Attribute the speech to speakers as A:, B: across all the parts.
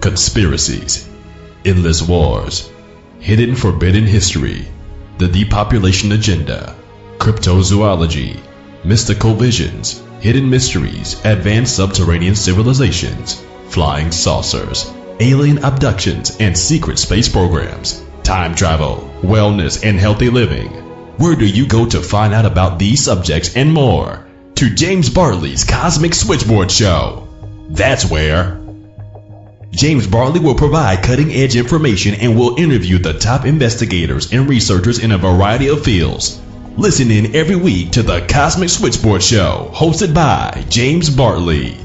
A: conspiracies, endless wars, hidden forbidden history, the depopulation agenda, cryptozoology, mystical visions, hidden mysteries, advanced subterranean civilizations, flying saucers, alien abductions, and secret space programs, time travel, wellness, and healthy living. Where do you go to find out about these subjects and more? To James Bartley's Cosmic Switchboard Show. That's where. James Bartley will provide cutting-edge information and will interview the top investigators and researchers in a variety of fields. Listen in every week to the Cosmic Switchboard Show, hosted by James Bartley.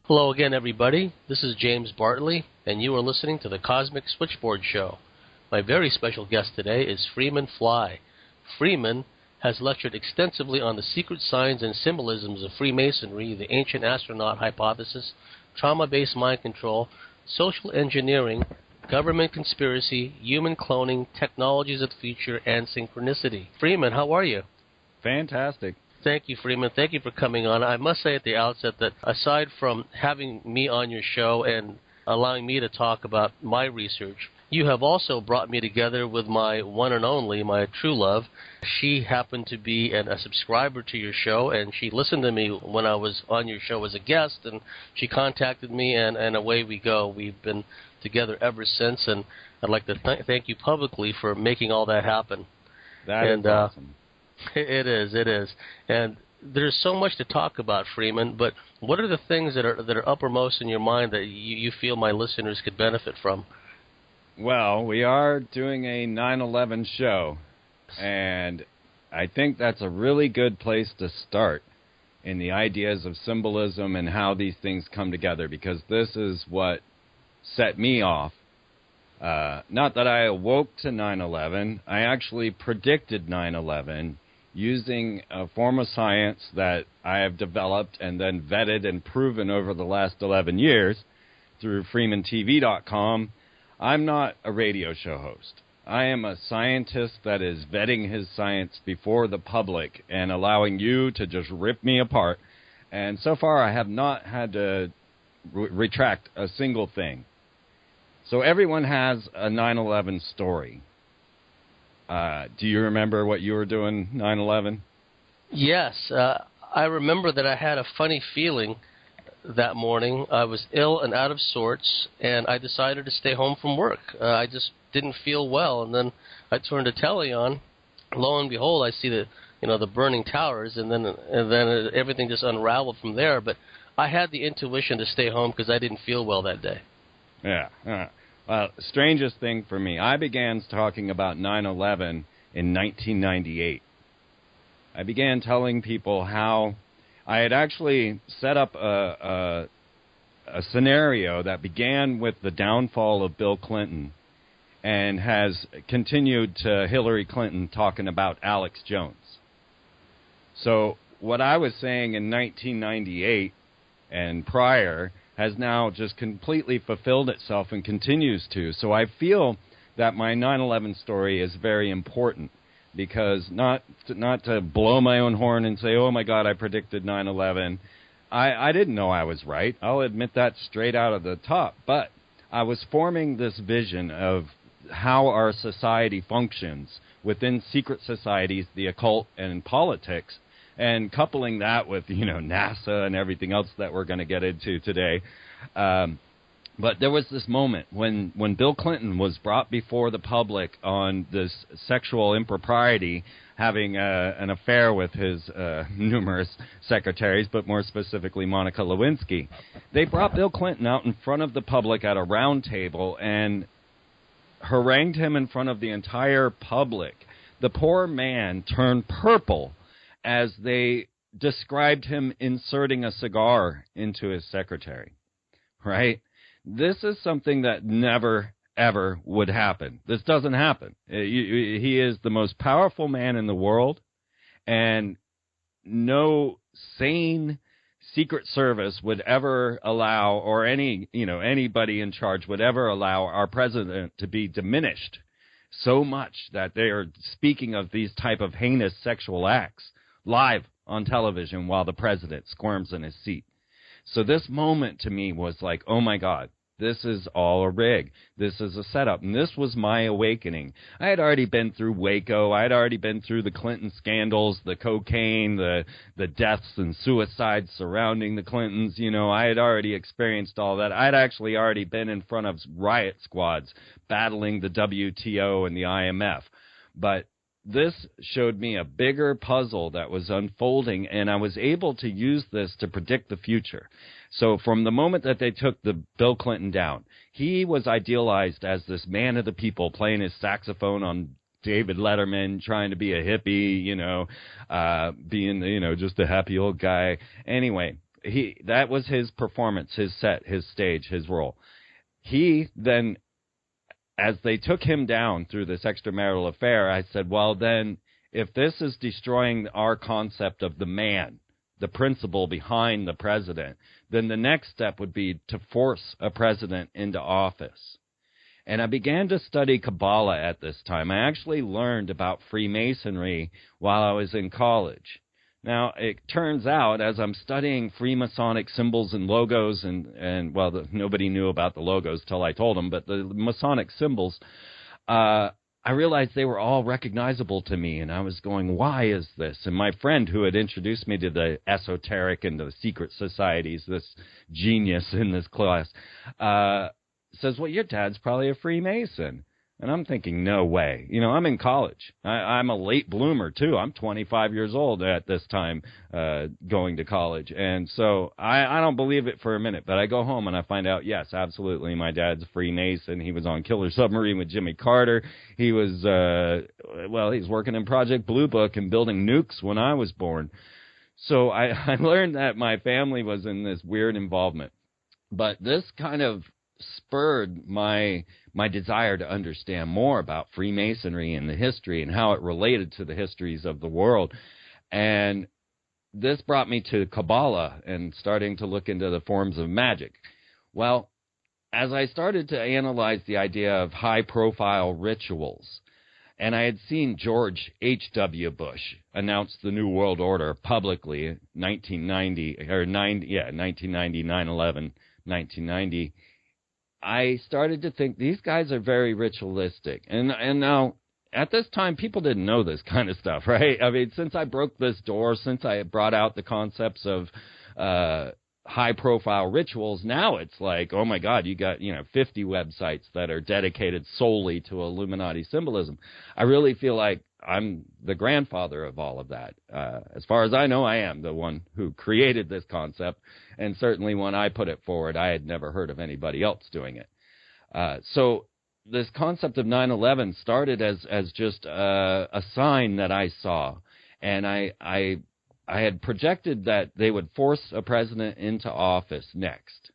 B: Hello again, everybody. This is James Bartley, and you are listening to the Cosmic Switchboard Show. My very special guest today is Freeman Fly. Freeman has lectured extensively on the secret signs and symbolisms of Freemasonry, the ancient astronaut hypothesis, trauma-based mind control, social engineering, government conspiracy, human cloning, technologies of the future, and synchronicity. Freeman, how are you?
C: Fantastic.
B: Thank you, Freeman. Thank you for coming on. I must say at the outset that aside from having me on your show and allowing me to talk about my research, you have also brought me together with my one and only, my true love. She happened to be a subscriber to your show, and she listened to me when I was on your show as a guest, and she contacted me, and away we go. We've been together ever since, and I'd like to thank you publicly for making all that happen.
C: That is awesome.
B: It is. And there's so much to talk about, Freeman, but what are the things that are uppermost in your mind that you feel my listeners could benefit from?
C: Well, we are doing a 9/11 show, and I think that's a really good place to start in the ideas of symbolism and how these things come together, because this is what set me off. Not that I awoke to 9/11. I actually predicted 9/11 using a form of science that I have developed and then vetted and proven over the last 11 years through FreemanTV.com. I'm not a radio show host. I am a scientist that is vetting his science before the public and allowing you to just rip me apart. And so far, I have not had to retract a single thing. So everyone has a 9/11 story. Do you remember what you were doing 9/11?
B: Yes. I remember that I had a funny feeling that morning. I was ill and out of sorts, and I decided to stay home from work. I just didn't feel well, and then I turned the telly on. Lo and behold, I see the burning towers, and then everything just unraveled from there. But I had the intuition to stay home because I didn't feel well that day.
C: Yeah. Strangest thing for me, I began talking about 9/11 in 1998. I began telling people how I had actually set up a scenario that began with the downfall of Bill Clinton and has continued to Hillary Clinton talking about Alex Jones. So what I was saying in 1998 and prior has now just completely fulfilled itself and continues to. So I feel that my 9/11 story is very important, because not to blow my own horn and say, oh, my God, I predicted 9/11. I didn't know I was right. I'll admit that straight out of the top. But I was forming this vision of how our society functions within secret societies, the occult, and politics, and coupling that with, NASA and everything else that we're going to get into today. But there was this moment when Bill Clinton was brought before the public on this sexual impropriety, having an affair with his numerous secretaries, but more specifically Monica Lewinsky. They brought Bill Clinton out in front of the public at a round table and harangued him in front of the entire public. The poor man turned purple as they described him inserting a cigar into his secretary, right? This is something that never, ever would happen. This doesn't happen. He is the most powerful man in the world, and no sane, Secret Service would ever allow, or anybody in charge would ever allow our president to be diminished so much that they are speaking of these type of heinous sexual acts live on television while the president squirms in his seat. So this moment to me was like, oh my God, this is all a rig. This is a setup. And this was my awakening. I had already been through Waco. I had already been through the Clinton scandals, the cocaine, the deaths and suicides surrounding the Clintons. I had already experienced all that. I'd actually already been in front of riot squads battling the WTO and the IMF. But this showed me a bigger puzzle that was unfolding, and I was able to use this to predict the future. So from the moment that they took the Bill Clinton down, he was idealized as this man of the people playing his saxophone on David Letterman, trying to be a hippie, being, just a happy old guy. Anyway, that was his performance, his set, his stage, his role. He then, as they took him down through this extramarital affair, I said, well, then, if this is destroying our concept of the man, the principle behind the president, then the next step would be to force a president into office. And I began to study Kabbalah at this time. I actually learned about Freemasonry while I was in college. Now, it turns out, as I'm studying Freemasonic symbols and logos, nobody knew about the logos till I told them, but the Masonic symbols, I realized they were all recognizable to me, and I was going, why is this? And my friend who had introduced me to the esoteric and the secret societies, this genius in this class, says, well, your dad's probably a Freemason. And I'm thinking, no way. I'm in college. I'm a late bloomer, too. I'm 25 years old at this time going to college. And so I don't believe it for a minute. But I go home and I find out, yes, absolutely, my dad's a Freemason. He was on Killer Submarine with Jimmy Carter. He was, he's working in Project Blue Book and building nukes when I was born. So I learned that my family was in this weird involvement. But this kind of spurred my desire to understand more about Freemasonry and the history and how it related to the histories of the world. And this brought me to Kabbalah and starting to look into the forms of magic. Well, as I started to analyze the idea of high-profile rituals, and I had seen George H.W. Bush announce the New World Order publicly, 1990, 9/11, 1990, I started to think these guys are very ritualistic. And now, at this time, people didn't know this kind of stuff, right? I mean, since I broke this door, since I brought out the concepts of high-profile rituals, now it's like, oh, my God, you got, 50 websites that are dedicated solely to Illuminati symbolism. I really feel like I'm the grandfather of all of that. As far as I know, I am the one who created this concept, and certainly when I put it forward, I had never heard of anybody else doing it. So this concept of 9/11 started as just a sign that I saw, and I had projected that they would force a president into office next,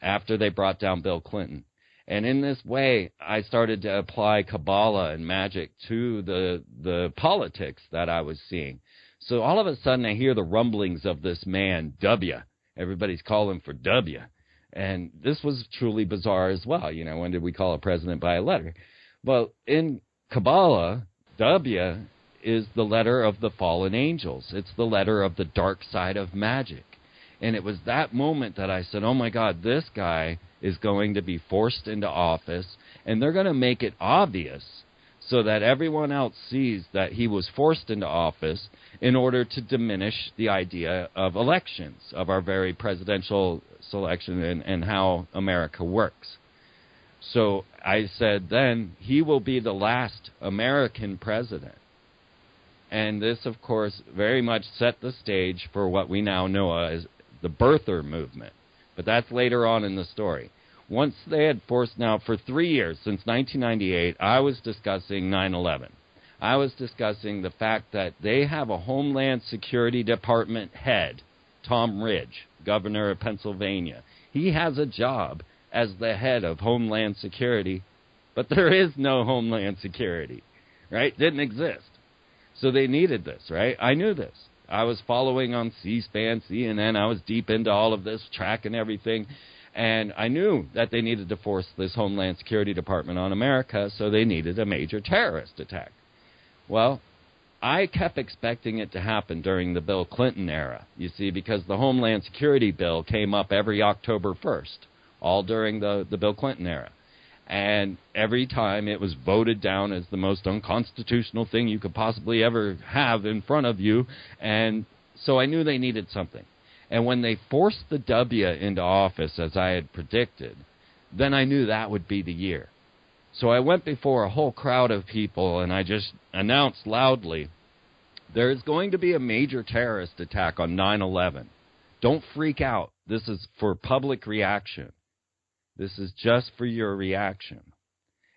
C: after they brought down Bill Clinton. And in this way, I started to apply Kabbalah and magic to the politics that I was seeing. So all of a sudden, I hear the rumblings of this man, W. Everybody's calling for W. And this was truly bizarre as well. When did we call a president by a letter? Well, in Kabbalah, W is the letter of the fallen angels. It's the letter of the dark side of magic. And it was that moment that I said, oh, my God, this guy is going to be forced into office, and they're going to make it obvious so that everyone else sees that he was forced into office in order to diminish the idea of elections, of our very presidential selection and how America works. So I said then, he will be the last American president. And this, of course, very much set the stage for what we now know as the birther movement. But that's later on in the story. Once they had forced, now for 3 years, since 1998, I was discussing 9/11. I was discussing the fact that they have a Homeland Security Department head, Tom Ridge, governor of Pennsylvania. He has a job as the head of Homeland Security, but there is no Homeland Security, right? Didn't exist. So they needed this, right? I knew this. I was following on C-SPAN, CNN. I was deep into all of this, tracking everything. And I knew that they needed to force this Homeland Security Department on America, so they needed a major terrorist attack. Well, I kept expecting it to happen during the Bill Clinton era, you see, because the Homeland Security bill came up every October 1st, all during the Bill Clinton era. And every time it was voted down as the most unconstitutional thing you could possibly ever have in front of you. And so I knew they needed something. And when they forced the W into office, as I had predicted, then I knew that would be the year. So I went before a whole crowd of people, and I just announced loudly, there is going to be a major terrorist attack on 9/11. Don't freak out. This is for public reaction. This is just for your reaction.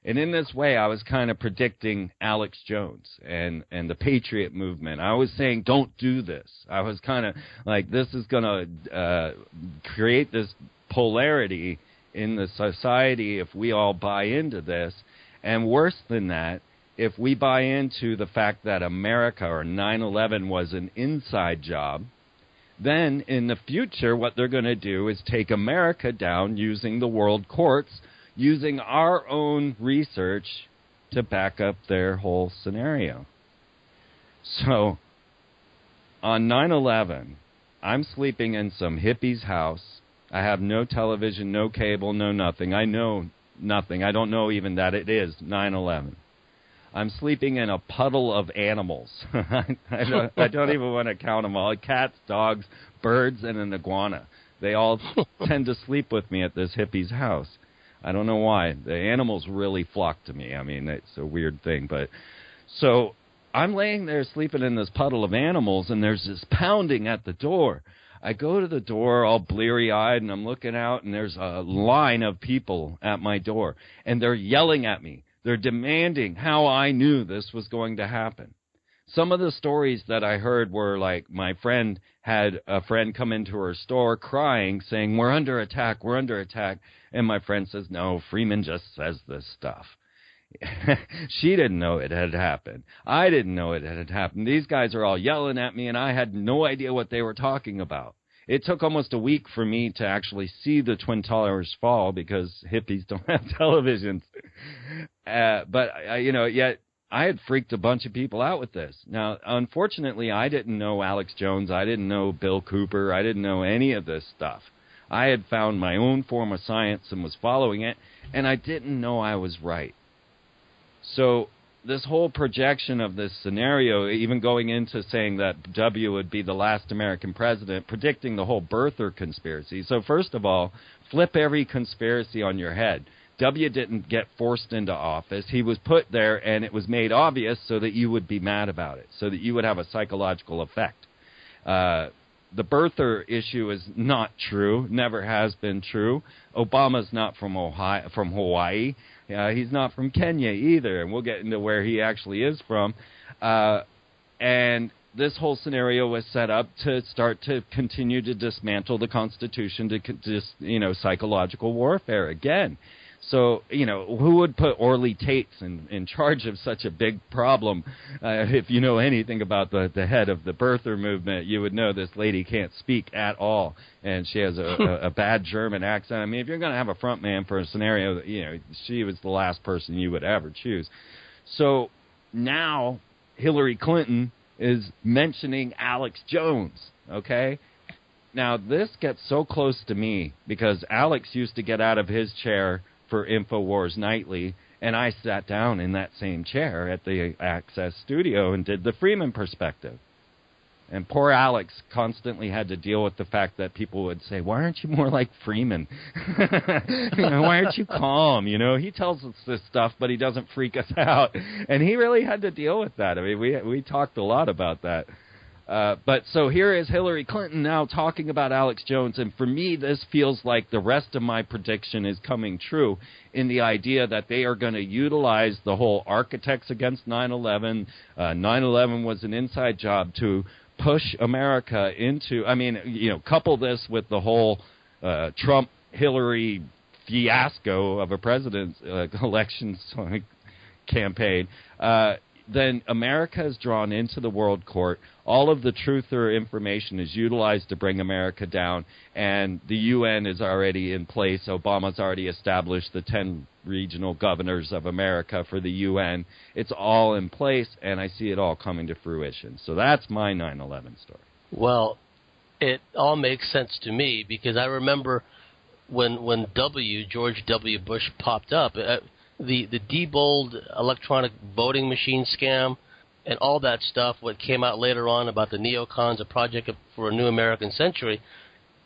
C: And in this way, I was kind of predicting Alex Jones and the Patriot movement. I was saying, don't do this. I was kind of like, this is going to create this polarity in the society if we all buy into this. And worse than that, if we buy into the fact that America or 9/11 was an inside job, then in the future what they're going to do is take America down using the world courts, using our own research to back up their whole scenario. So on 9/11, I'm sleeping in some hippie's house. I have no television, no cable, no nothing. I know nothing. I don't know even that it is 9/11. I'm sleeping in a puddle of animals. I don't even want to count them all. Cats, dogs, birds, and an iguana. They all tend to sleep with me at this hippie's house. I don't know why. The animals really flock to me. I mean, it's a weird thing. But so I'm laying there sleeping in this puddle of animals, and there's this pounding at the door. I go to the door all bleary-eyed, and I'm looking out, and there's a line of people at my door, and they're yelling at me. They're demanding how I knew this was going to happen. Some of the stories that I heard were like my friend had a friend come into her store crying, saying, we're under attack, we're under attack. And my friend says, no, Freeman just says this stuff. She didn't know it had happened. I didn't know it had happened. These guys are all yelling at me, and I had no idea what they were talking about. It took almost a week for me to actually see the Twin Towers fall because hippies don't have televisions. But yet I had freaked a bunch of people out with this. Now, unfortunately, I didn't know Alex Jones. I didn't know Bill Cooper. I didn't know any of this stuff. I had found my own form of science and was following it, and I didn't know I was right. So this whole projection of this scenario, even going into saying that W would be the last American president, predicting the whole birther conspiracy. So first of all, flip every conspiracy on your head. W didn't get forced into office. He was put there, and it was made obvious so that you would be mad about it, so that you would have a psychological effect. The birther issue is not true, never has been true. Obama's not from Hawaii. He's not from Kenya either, and we'll get into where he actually is from. And this whole scenario was set up to start to continue to dismantle the Constitution, to psychological warfare again. So, who would put Orly Tates in charge of such a big problem? If you know anything about the head of the birther movement, you would know this lady can't speak at all, and she has a bad German accent. I mean, if you're going to have a front man for a scenario, she was the last person you would ever choose. So now Hillary Clinton is mentioning Alex Jones, okay? Now, this gets so close to me because Alex used to get out of his chair for InfoWars Nightly, and I sat down in that same chair at the Access studio and did the Freeman perspective. And poor Alex constantly had to deal with the fact that people would say, why aren't you more like Freeman? Why aren't you calm? He tells us this stuff, but he doesn't freak us out. And he really had to deal with that. I mean, we talked a lot about that. But so here is Hillary Clinton now talking about Alex Jones, and for me this feels like the rest of my prediction is coming true in the idea that they are going to utilize the whole architects against 9/11. 9/11 was an inside job to push America into, couple this with the whole Trump-Hillary fiasco of a president's elections campaign. then America is drawn into the world court. All of the truther information is utilized to bring America down, and the UN is already in place. Obama's already established the 10 regional governors of America for the UN. It's all in place, and I see it all coming to fruition. So that's my 9/11 story.
B: Well, it all makes sense to me, because I remember when George W. Bush popped up, the Diebold electronic voting machine scam and all that stuff, what came out later on about the neocons, a project for a new American century,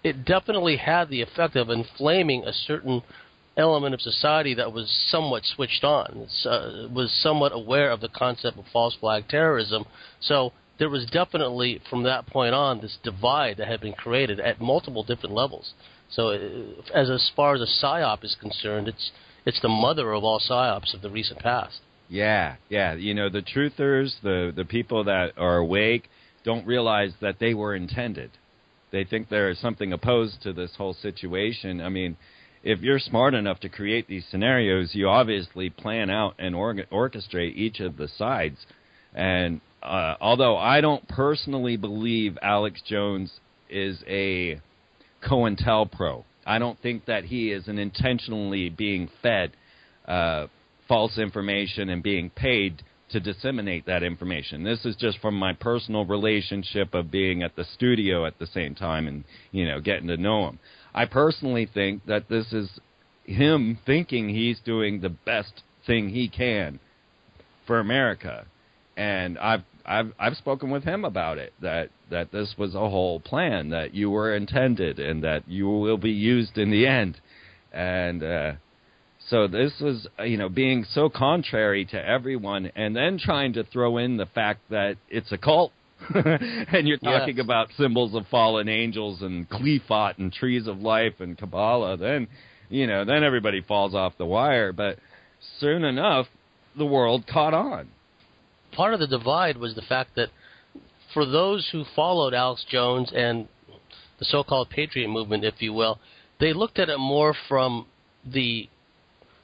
B: it definitely had the effect of inflaming a certain element of society that was somewhat switched on, was somewhat aware of the concept of false flag terrorism. So there was definitely, from that point on, this divide that had been created at multiple different levels. So as far as a PSYOP is concerned, it's the mother of all PSYOPs of the recent past.
C: Yeah. You know, the truthers, the people that are awake, don't realize that they were intended. They think there is something opposed to this whole situation. I mean, if you're smart enough to create these scenarios, you obviously plan out and orchestrate each of the sides. And although I don't personally believe Alex Jones is a COINTELPRO, I don't think that he is intentionally being fed false information and being paid to disseminate that information. This is just from my personal relationship of being at the studio at the same time and, you know, getting to know him. I personally think that this is him thinking he's doing the best thing he can for America. And I've spoken with him about it, that this was a whole plan, that you were intended and that you will be used in the end. And so this was, you know, being so contrary to everyone, and then trying to throw in the fact that it's a cult. And you're talking about symbols of fallen angels and Qliphoth and trees of life and Kabbalah, then, you know, then everybody falls off the wire. But soon enough, the world caught on.
B: Part of the divide was the fact that for those who followed Alex Jones and the so-called Patriot movement, if you will, they looked at it more from the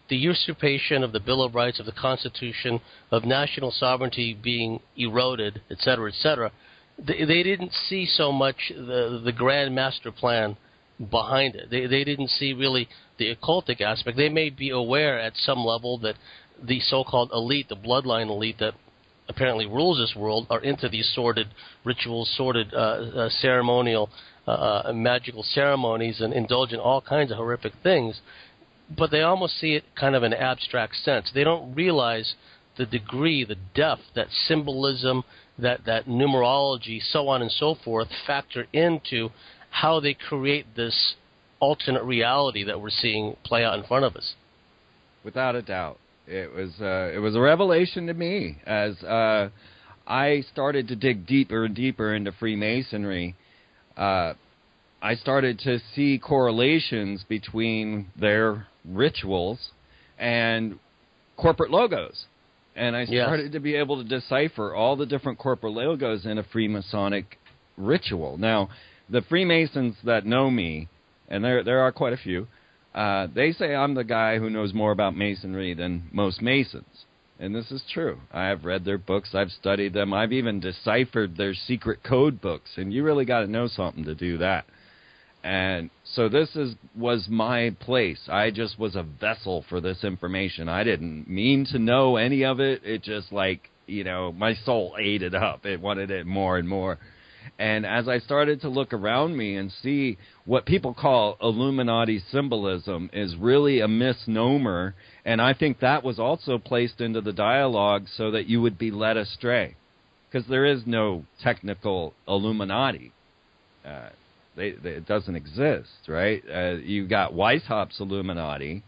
B: usurpation of the Bill of Rights, of the Constitution, of national sovereignty being eroded, et cetera, et cetera. They didn't see so much the grand master plan behind it. They didn't see really the occultic aspect. They may be aware at some level that the so-called elite, the bloodline elite that apparently rules this world, are into these sordid rituals, sordid ceremonial, magical ceremonies, and indulge in all kinds of horrific things. But they almost see it kind of in an abstract sense. They don't realize the degree, the depth, that symbolism, that numerology, so on and so forth, factor into how they create this alternate reality that we're seeing play out in front of us.
C: Without a doubt. It was a revelation to me as I started to dig deeper and deeper into Freemasonry. I started to see correlations between their rituals and corporate logos. And I started to be able to decipher all the different corporate logos in a Freemasonic ritual. Now, the Freemasons that know me, and there are quite a few, they say I'm the guy who knows more about Masonry than most Masons. And this is true. I have read their books. I've studied them. I've even deciphered their secret code books. And you really got to know something to do that. And so this was my place. I just was a vessel for this information. I didn't mean to know any of it. It just my soul ate it up. It wanted it more and more. And as I started to look around me and see what people call Illuminati symbolism is really a misnomer, and I think that was also placed into the dialogue so that you would be led astray, because there is no technical Illuminati. It doesn't exist, right? You've got Weishaupt's Illuminati.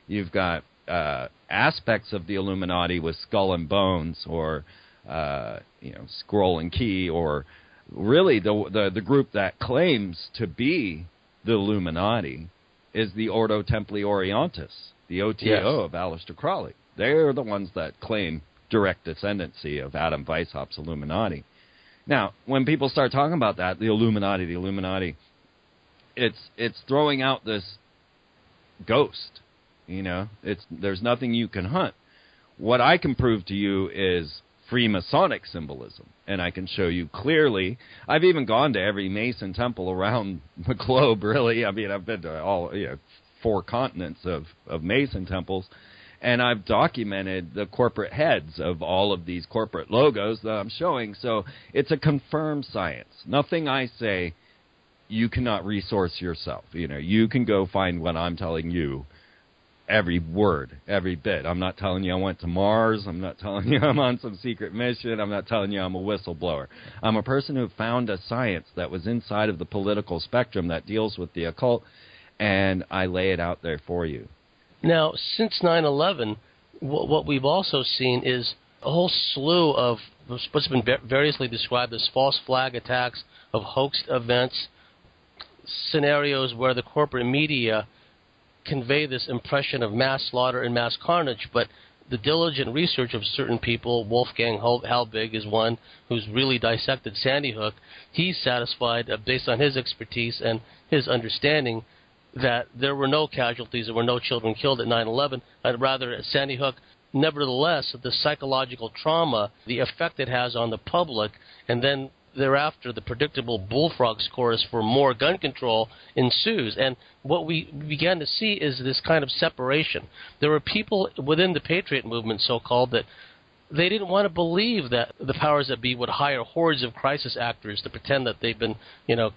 C: You've got aspects of the Illuminati with Skull and Bones, or Scroll and Key, or really the group that claims to be the Illuminati is the Ordo Templi Orientis, the O.T.O. of Aleister Crowley. They're the ones that claim direct descendancy of Adam Weishaupt's Illuminati. Now, when people start talking about that, the Illuminati, it's throwing out this ghost. There's nothing you can hunt. What I can prove to you is Freemasonic symbolism. And I can show you clearly. I've even gone to every Mason temple around the globe, really. I mean, I've been to all 4 continents of Mason temples. And I've documented the corporate heads of all of these corporate logos that I'm showing. So it's a confirmed science. Nothing I say you cannot resource yourself. You can go find what I'm telling you, every word, every bit. I'm not telling you I went to Mars. I'm not telling you I'm on some secret mission. I'm not telling you I'm a whistleblower. I'm a person who found a science that was inside of the political spectrum that deals with the occult, and I lay it out there for you.
B: Now, since 9/11, what we've also seen is a whole slew of what's been variously described as false flag attacks, of hoaxed events, scenarios where the corporate media convey this impression of mass slaughter and mass carnage, but the diligent research of certain people, Wolfgang Halbig is one who's really dissected Sandy Hook. He's satisfied, based on his expertise and his understanding, that there were no casualties, there were no children killed at 9/11, rather at Sandy Hook. Nevertheless, the psychological trauma, the effect it has on the public, and then thereafter the predictable bullfrogs chorus for more gun control ensues. And what we began to see is this kind of separation. There were people within the Patriot movement, so-called, that they didn't want to believe that the powers that be would hire hordes of crisis actors to pretend that they've been,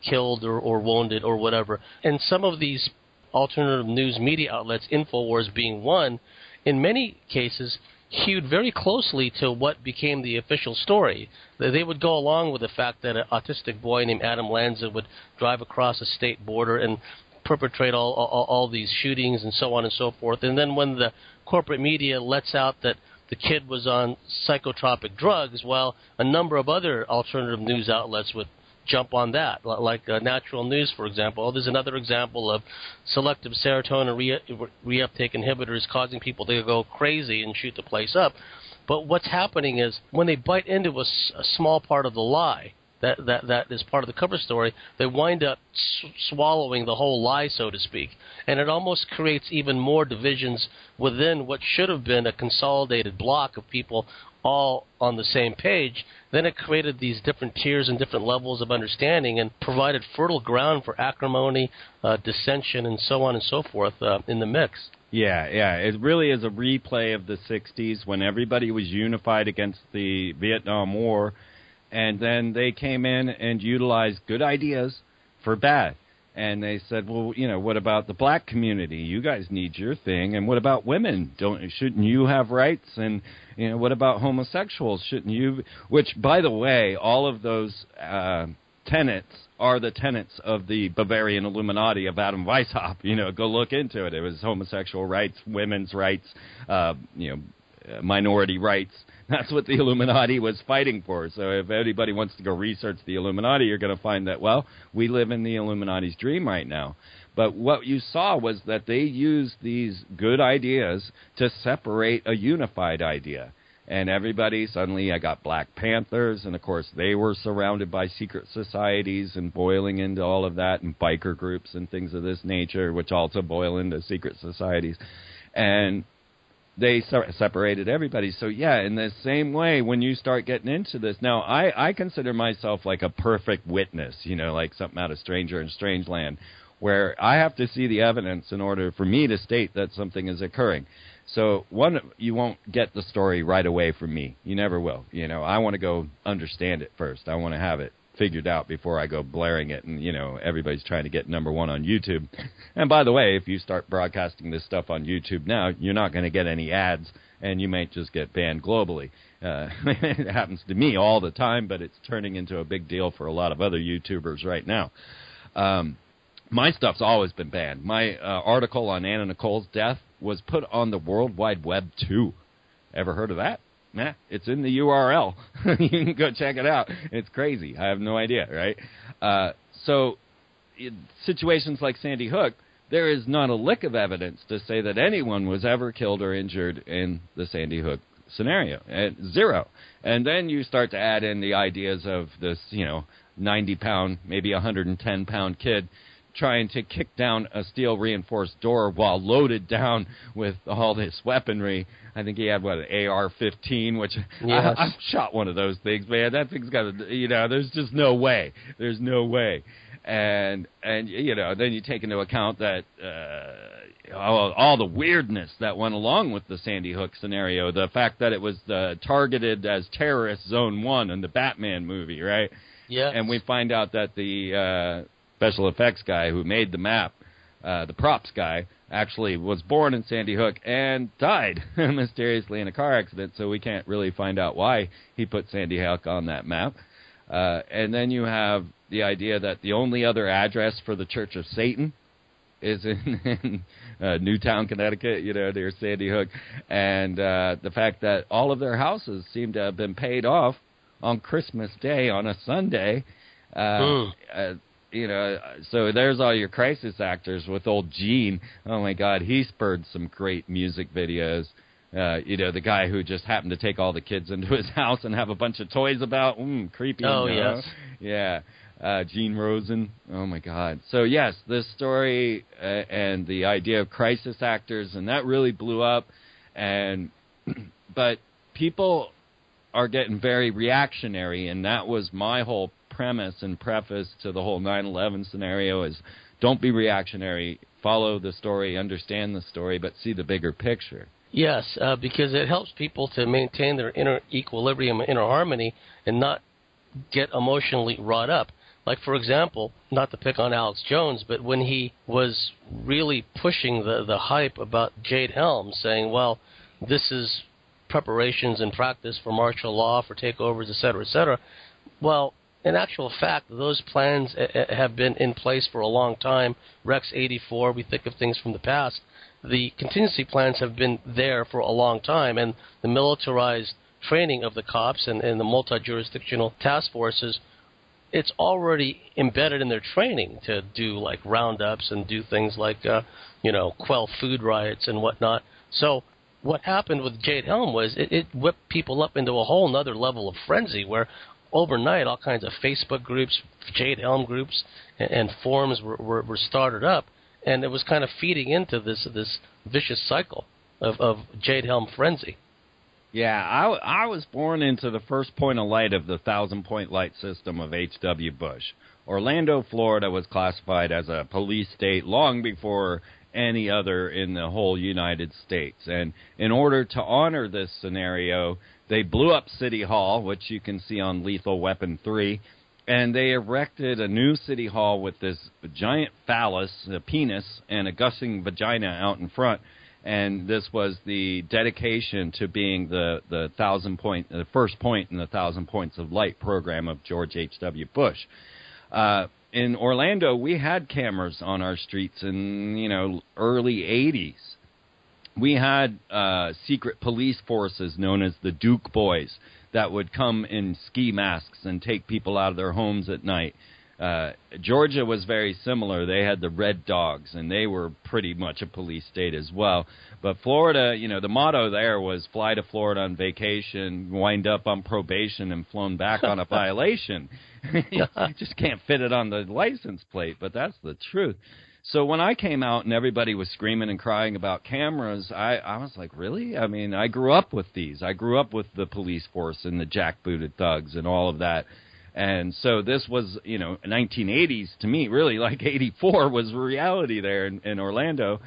B: killed or wounded or whatever. And some of these alternative news media outlets, InfoWars being one, in many cases hewed very closely to what became the official story. They would go along with the fact that an autistic boy named Adam Lanza would drive across a state border and perpetrate all these shootings and so on and so forth. And then when the corporate media lets out that the kid was on psychotropic drugs, well, a number of other alternative news outlets would jump on that, like Natural News, for example. There's another example of selective serotonin reuptake inhibitors causing people to go crazy and shoot the place up. But what's happening is when they bite into a small part of the lie, that is part of the cover story, they wind up swallowing the whole lie, so to speak. And it almost creates even more divisions within what should have been a consolidated block of people all on the same page. Then it created these different tiers and different levels of understanding and provided fertile ground for acrimony, dissension, and so on and so forth in the mix.
C: Yeah. It really is a replay of the 60s when everybody was unified against the Vietnam War. And then they came in and utilized good ideas for bad. And they said, well, what about the black community? You guys need your thing. And what about women? Shouldn't you have rights? And, what about homosexuals? Shouldn't you? Which, by the way, all of those tenets are the tenets of the Bavarian Illuminati of Adam Weishaupt. Go look into it. It was homosexual rights, women's rights, minority rights. That's what the Illuminati was fighting for. So if anybody wants to go research the Illuminati, you're going to find that, well, we live in the Illuminati's dream right now. But what you saw was that they used these good ideas to separate a unified idea. And everybody, suddenly I got Black Panthers, and of course they were surrounded by secret societies and boiling into all of that, and biker groups and things of this nature, which also boil into secret societies. And they separated everybody. So, in the same way, when you start getting into this, now, I consider myself like a perfect witness, like something out of Stranger in Strangeland, where I have to see the evidence in order for me to state that something is occurring. So, one, you won't get the story right away from me. You never will. I want to go understand it first. I want to have it figured out before I go blaring it, and everybody's trying to get number one on YouTube. And by the way, if you start broadcasting this stuff on YouTube now, you're not going to get any ads, and you might just get banned globally. It happens to me all the time, but it's turning into a big deal for a lot of other YouTubers right now. My stuff's always been banned. My article on Anna Nicole's death was put on the World Wide Web too. Ever heard of that? Nah, it's in the URL. You can go check it out. It's crazy. I have no idea, right? So in situations like Sandy Hook, there is not a lick of evidence to say that anyone was ever killed or injured in the Sandy Hook scenario. Zero. And then you start to add in the ideas of this, 90-pound, maybe 110-pound kid trying to kick down a steel reinforced door while loaded down with all this weaponry. I think he had, an AR-15, which
B: yes.
C: I've shot one of those things, man. That thing's got there's just no way. There's no way. And then you take into account that all the weirdness that went along with the Sandy Hook scenario, the fact that it was targeted as terrorist Zone 1 in the Batman movie, right?
B: Yeah.
C: And we find out that the special effects guy who made the map, the props guy, actually was born in Sandy Hook and died mysteriously in a car accident, so we can't really find out why he put Sandy Hook on that map. And then you have the idea that the only other address for the Church of Satan is in Newtown, Connecticut, near Sandy Hook, and the fact that all of their houses seem to have been paid off on Christmas Day on a Sunday. So there's all your crisis actors with old Gene. Oh, my God, he spurred some great music videos. The guy who just happened to take all the kids into his house and have a bunch of toys about. Creepy.
B: Oh, yes.
C: Yeah. Gene Rosen. Oh, my God. So, yes, this story and the idea of crisis actors, and that really blew up. But people are getting very reactionary, and that was my whole premise and preface to the whole 9/11 scenario is don't be reactionary, follow the story, understand the story, but see the bigger picture.
B: Yes, because it helps people to maintain their inner equilibrium, inner harmony, and not get emotionally wrought up. Like, for example, not to pick on Alex Jones, but when he was really pushing the hype about Jade Helms, saying, well, this is preparations and practice for martial law, for takeovers, et cetera, well, in actual fact, those plans have been in place for a long time. Rex 84, we think of things from the past. The contingency plans have been there for a long time, and the militarized training of the cops and the multi-jurisdictional task forces, it's already embedded in their training to do, like, roundups and do things like, quell food riots and whatnot. So what happened with Jade Helm was it whipped people up into a whole other level of frenzy where overnight, all kinds of Facebook groups, Jade Helm groups, and forums were started up, and it was kind of feeding into this vicious cycle of Jade Helm frenzy.
C: Yeah, I was born into the first point of light of the 1,000-point light system of H.W. Bush. Orlando, Florida was classified as a police state long before any other in the whole United States. And in order to honor this scenario, they blew up City Hall, which you can see on Lethal Weapon 3, and they erected a new City Hall with this giant phallus, a penis, and a gushing vagina out in front. And this was the dedication to being the first point in the 1,000 Points of Light program of George H.W. Bush. In Orlando, we had cameras on our streets in, early 80s. We had secret police forces known as the Duke Boys that would come in ski masks and take people out of their homes at night. Georgia was very similar. They had the Red Dogs, and they were pretty much a police state as well. But Florida, the motto there was fly to Florida on vacation, wind up on probation, and flown back on a violation. You just can't fit it on the license plate, but that's the truth. So when I came out and everybody was screaming and crying about cameras, I was like, really? I mean, I grew up with these. I grew up with the police force and the jackbooted thugs and all of that. And so this was, 1980s to me, really, like 84 was reality there in Orlando.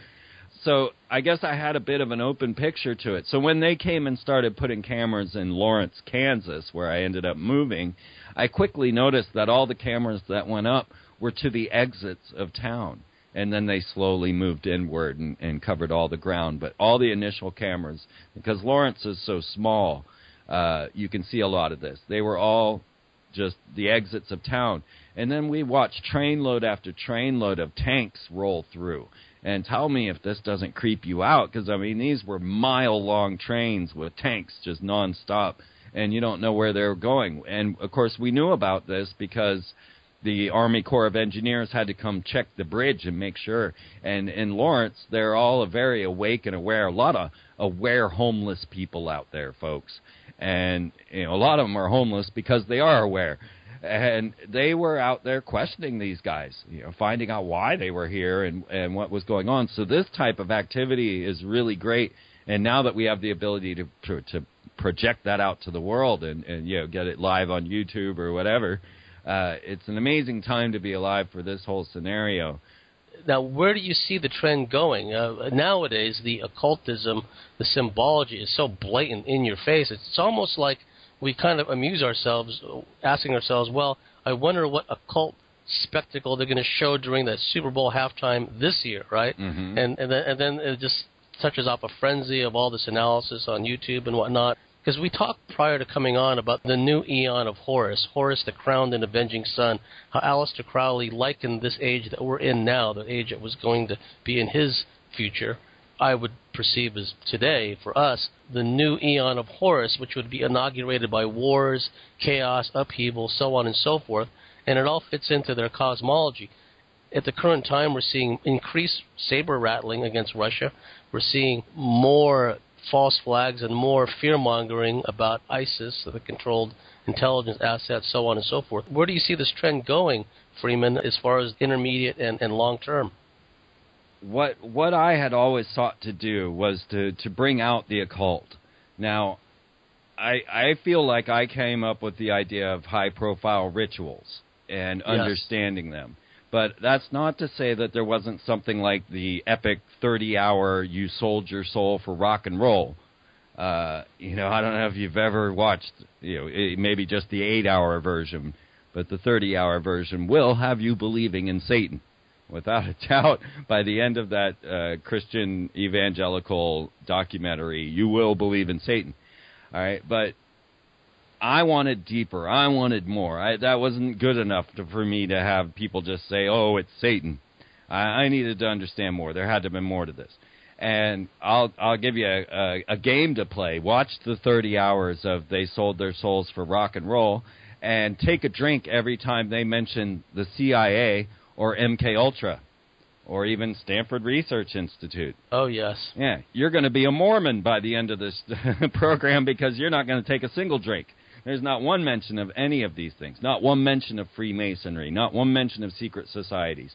C: So I guess I had a bit of an open picture to it. So when they came and started putting cameras in Lawrence, Kansas, where I ended up moving, I quickly noticed that all the cameras that went up were to the exits of town. And then they slowly moved inward and covered all the ground. But all the initial cameras, because Lawrence is so small, you can see a lot of this. They were all just the exits of town. And then we watched trainload after trainload of tanks roll through. And tell me if this doesn't creep you out, because, these were mile-long trains with tanks just nonstop, and you don't know where they're going. And, of course, we knew about this because the Army Corps of Engineers had to come check the bridge and make sure. And in Lawrence, they're all very awake and aware. A lot of aware homeless people out there, folks. And a lot of them are homeless because they are aware. And they were out there questioning these guys, finding out why they were here and what was going on. So this type of activity is really great. And now that we have the ability to project that out to the world and get it live on YouTube or whatever, it's an amazing time to be alive for this whole scenario.
B: Now, where do you see the trend going? Nowadays, the occultism, the symbology is so blatant in your face. It's almost like we kind of amuse ourselves, asking ourselves, well, I wonder what occult spectacle they're going to show during the Super Bowl halftime this year, right?
C: Mm-hmm.
B: And then it just touches off a frenzy of all this analysis on YouTube and whatnot. Because we talked prior to coming on about the new eon of Horus, the crowned and avenging sun, how Aleister Crowley likened this age that we're in now, the age that was going to be in his future, I would perceive as today, for us, the new eon of Horus, which would be inaugurated by wars, chaos, upheaval, so on and so forth, and it all fits into their cosmology. At the current time, we're seeing increased saber rattling against Russia. We're seeing more false flags and more fear-mongering about ISIS, the controlled intelligence assets, so on and so forth. Where do you see this trend going, Freeman, as far as intermediate and long-term?
C: What I had always sought to do was to bring out the occult. Now, I feel like I came up with the idea of high-profile rituals and understanding them. But that's not to say that there wasn't something like the epic 30-hour You Sold Your Soul for Rock and Roll. I don't know if you've ever watched, maybe just the 8-hour version, but the 30-hour version will have you believing in Satan. Without a doubt, by the end of that Christian evangelical documentary, you will believe in Satan. All right, but I wanted deeper. I wanted more. That wasn't good enough for me to have people just say, oh, it's Satan. I needed to understand more. There had to be more to this. And I'll give you a game to play. Watch the 30 hours of They Sold Their Souls for Rock and Roll and take a drink every time they mention the CIA or MK Ultra or even Stanford Research Institute.
B: Oh, yes.
C: Yeah, you're going to be a Mormon by the end of this program because you're not going to take a single drink. There's not one mention of any of these things, not one mention of Freemasonry, not one mention of secret societies.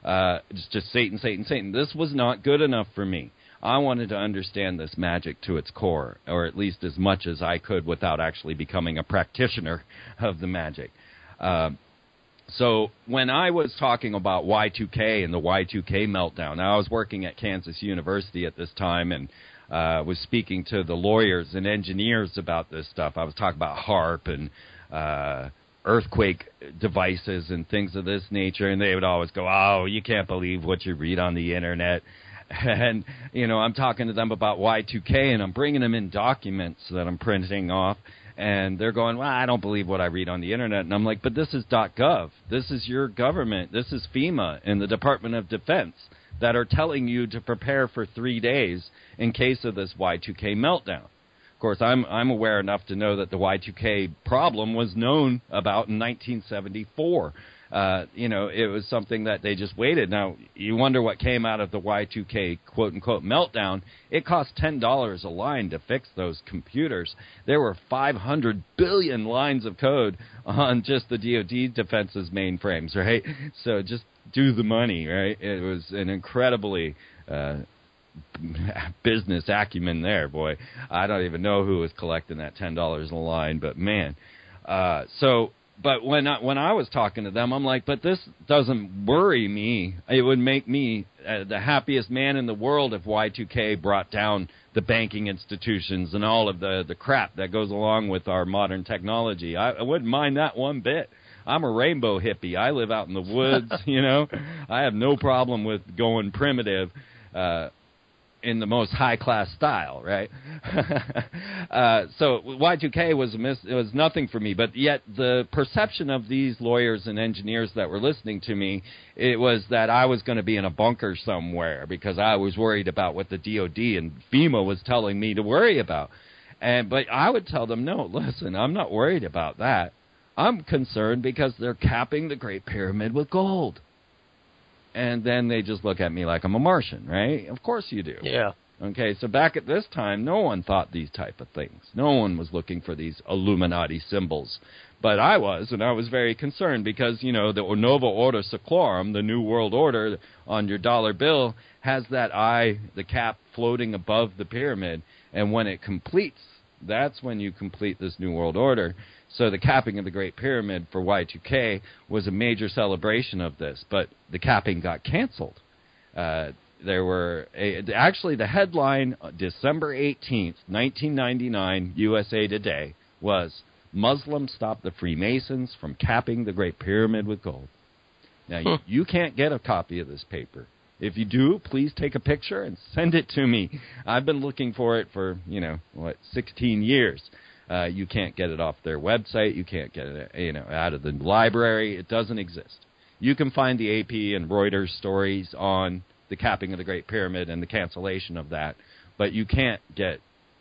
C: It's just Satan, Satan, Satan. This was not good enough for me. I wanted to understand this magic to its core, or at least as much as I could without actually becoming a practitioner of the magic. So when I was talking about Y2K and the Y2K meltdown, I was working at Kansas University at this time and was speaking to the lawyers and engineers about this stuff. I was talking about HAARP and earthquake devices and things of this nature, and they would always go, oh, you can't believe what you read on the Internet. And, I'm talking to them about Y2K, and I'm bringing them in documents that I'm printing off, and they're going, well, I don't believe what I read on the Internet. And I'm like, but this is .gov. This is your government. This is FEMA and the Department of Defense that are telling you to prepare for 3 days in case of this Y2K meltdown. Of course, I'm aware enough to know that the Y2K problem was known about in 1974. It was something that they just waited. Now, you wonder what came out of the Y2K quote-unquote meltdown. It cost $10 a line to fix those computers. There were 500 billion lines of code on just the DoD defense's mainframes, right? So just do the money, right? It was an incredibly business acumen there, boy. I don't even know who was collecting that $10 a line, but man. But when I was talking to them, I'm like, but this doesn't worry me. It would make me the happiest man in the world if Y2K brought down the banking institutions and all of the crap that goes along with our modern technology. I wouldn't mind that one bit. I'm a rainbow hippie. I live out in the woods, I have no problem with going primitive in the most high-class style, right? So Y2K was nothing for me, but yet the perception of these lawyers and engineers that were listening to me, it was that I was going to be in a bunker somewhere because I was worried about what the DoD and FEMA was telling me to worry about. But I would tell them, no, listen, I'm not worried about that. I'm concerned because they're capping the Great Pyramid with gold. And then they just look at me like I'm a Martian, right? Of course you do.
B: Yeah.
C: Okay, so back at this time, no one thought these type of things. No one was looking for these Illuminati symbols. But I was, and I was very concerned because, the Nova Order Seclorum, the New World Order on your dollar bill, has that eye, the cap, floating above the pyramid. And when it completes, that's when you complete this New World Order. So the capping of the Great Pyramid for Y2K was a major celebration of this. But the capping got canceled. Actually, the headline, December 18th, 1999, USA Today, was Muslims Stop the Freemasons from Capping the Great Pyramid with Gold. Now, you can't get a copy of this paper. If you do, please take a picture and send it to me. I've been looking for it for, 16 years. You can't get it off their website. You can't get it, out of the library. It doesn't exist. You can find the AP and Reuters stories on the capping of the Great Pyramid and the cancellation of that, but you can't get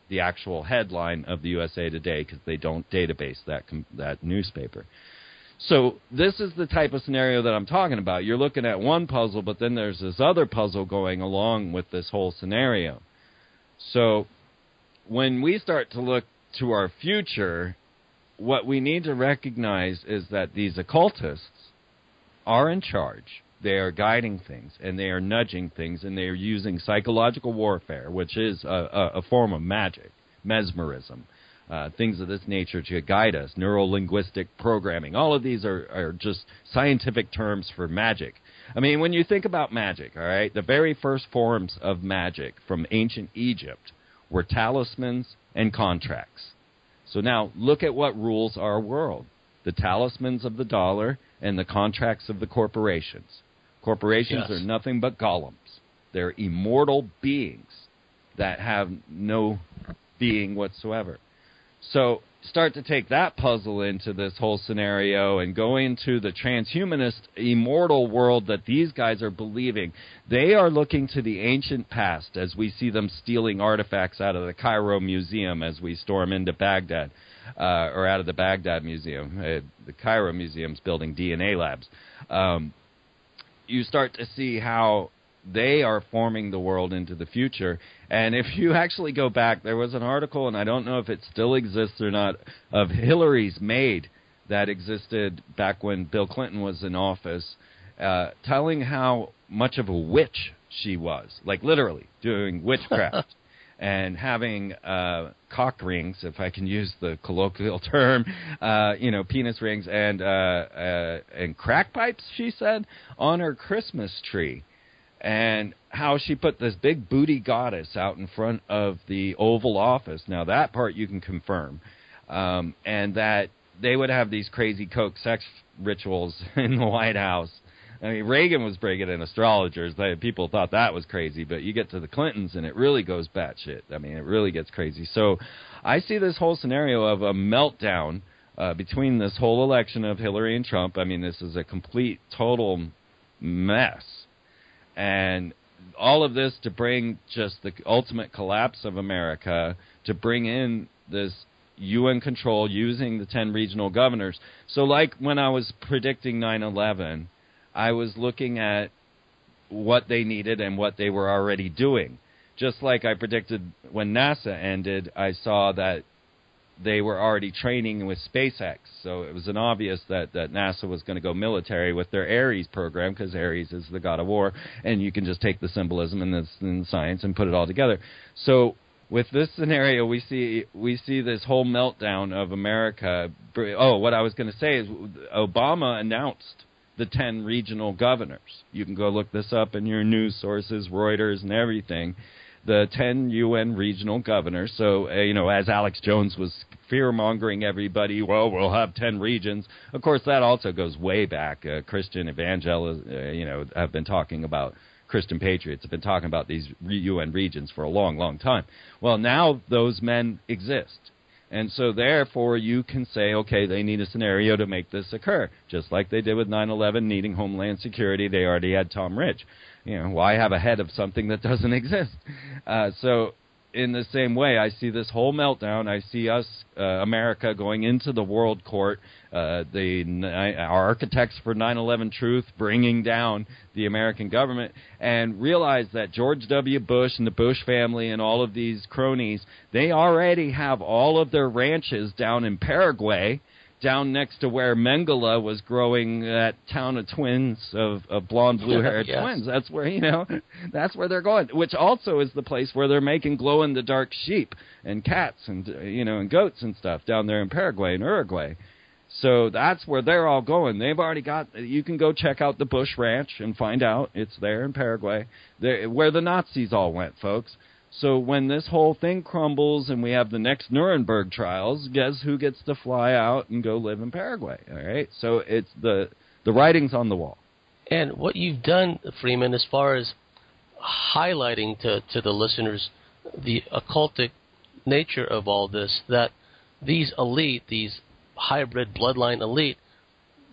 C: the actual headline of the USA Today because they don't database that newspaper. So this is the type of scenario that I'm talking about. You're looking at one puzzle, but then there's this other puzzle going along with this whole scenario. So when we start to look to our future, what we need to recognize is that these occultists are in charge. They are guiding things, and they are nudging things, and they are using psychological warfare, which is a form of magic, mesmerism, things of this nature to guide us, neuro-linguistic programming. All of these are just scientific terms for magic. I mean, when you think about magic, all right, the very first forms of magic from ancient Egypt were talismans and contracts. So now look at what rules our world. The talismans of the dollar and the contracts of the corporations. Corporations are nothing but golems. They're immortal beings that have no being whatsoever. So start to take that puzzle into this whole scenario and go into the transhumanist immortal world that these guys are believing. They are looking to the ancient past as we see them stealing artifacts out of the Cairo Museum as we storm into Baghdad, or out of the Baghdad Museum. The Cairo Museum's building DNA labs. You start to see how they are forming the world into the future. And if you actually go back, there was an article, and I don't know if it still exists or not, of Hillary's maid that existed back when Bill Clinton was in office, telling how much of a witch she was, like literally doing witchcraft. And having cock rings, if I can use the colloquial term, penis rings and crack pipes, she said, on her Christmas tree. And how she put this big booty goddess out in front of the Oval Office. Now, that part you can confirm. And that they would have these crazy coke sex rituals in the White House. I mean, Reagan was bringing in astrologers. People thought that was crazy, but you get to the Clintons, and it really goes batshit. I mean, it really gets crazy. So I see this whole scenario of a meltdown between this whole election of Hillary and Trump. I mean, this is a complete, total mess. And all of this to bring just the ultimate collapse of America, to bring in this UN control using the 10 regional governors. So like when I was predicting 9/11, I was looking at what they needed and what they were already doing. Just like I predicted when NASA ended, I saw that they were already training with SpaceX. So it was an obvious that NASA was going to go military with their Ares program, because Ares is the god of war, and you can just take the symbolism and the science and put it all together. So with this scenario, we see this whole meltdown of America. Oh, what I was going to say is Obama announced the 10 regional governors. You can go look this up in your news sources, Reuters and everything. The 10 UN regional governors. So, as Alex Jones was fear-mongering everybody, well, we'll have 10 regions. Of course, that also goes way back. Christian evangelists, have been talking about, Christian patriots have been talking about these UN regions for a long, long time. Well, now those men exist. And so, therefore, you can say, okay, they need a scenario to make this occur. Just like they did with 9/11 needing Homeland Security, they already had Tom Ridge. Why have a head of something that doesn't exist? So in the same way. I see this whole meltdown. I see us, America, going into the world court, our architects for 9/11 truth, bringing down the American government, and realize that George W. Bush and the Bush family and all of these cronies, they already have all of their ranches down in Paraguay, down next to where Mengele was growing that town of twins, of blonde, blue-haired
B: yes.
C: twins. That's where, that's where they're going, which also is the place where they're making glow-in-the-dark sheep and cats and, and goats and stuff down there in Paraguay and Uruguay. So that's where they're all going. They've already got, you can go check out the Bush Ranch and find out. It's there in Paraguay, where the Nazis all went, folks. So when this whole thing crumbles and we have the next Nuremberg trials, guess who gets to fly out and go live in Paraguay? All right. So it's the writing's on the wall.
B: And what you've done, Freeman, as far as highlighting to the listeners the occultic nature of all this, that these elite, these hybrid bloodline elite,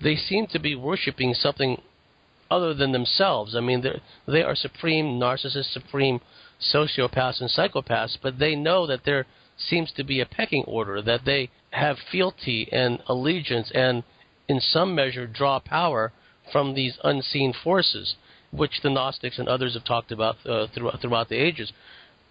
B: they seem to be worshiping something other than themselves. I mean, they are supreme narcissists, supreme sociopaths and psychopaths, but they know that there seems to be a pecking order, that they have fealty and allegiance and in some measure draw power from these unseen forces, which the Gnostics and others have talked about throughout the ages.